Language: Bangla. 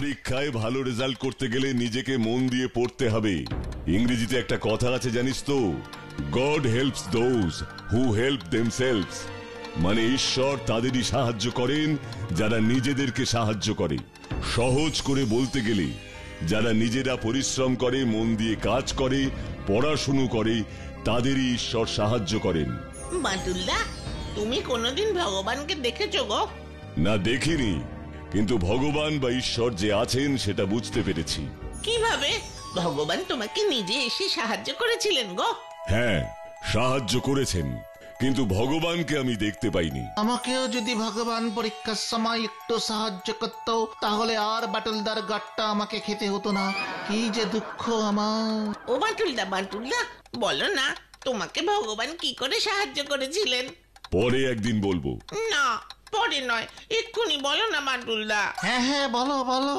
পরীক্ষায় ভালো রেজাল্ট করতে গেলে নিজেকে মন দিয়ে পড়তে হবে। ইংরেজিতে একটা কথা আছে জানিস তো, god helps those who help themselves. মানে ঈশ্বর তাদেরই সাহায্য করেন যারা নিজেদেরকে সাহায্য করে। সহজ করে বলতে গেলে যারা নিজেরা পরিশ্রম করে, মন দিয়ে কাজ করে, পড়াশুনো করে, তাদেরই ঈশ্বর সাহায্য করেন। বাটুলদা, তুমি কোনোদিন ভগবানকে দেখেছো গো? না, দেখিনি, কিন্তু ভগবান বা ঈশ্বর যে আছেন সেটা বুঝতে পেরেছি। কিভাবে? ভগবান তোমাকে নিজে এসে সাহায্য করেছিলেন গো? হ্যাঁ, সাহায্য করেছেন, কিন্তু ভগবানকে আমি দেখতে পাইনি। আমাকেও যদি ভগবান পরীক্ষার সময় একটু সাহায্য করতো, তাহলে আর বাটুলদার গাট্টা আমাকে খেতে হতো না। কি যে দুঃখ আমার। ও বাটুলদা, বাটুলদা, বলো না তোমাকে ভগবান কি করে সাহায্য করেছিলেন? পরে একদিন বলবো। না, পরে নয়, এক্ষুনি বলো না বাটুলদা। হ্যাঁ হ্যাঁ, বলো বলো।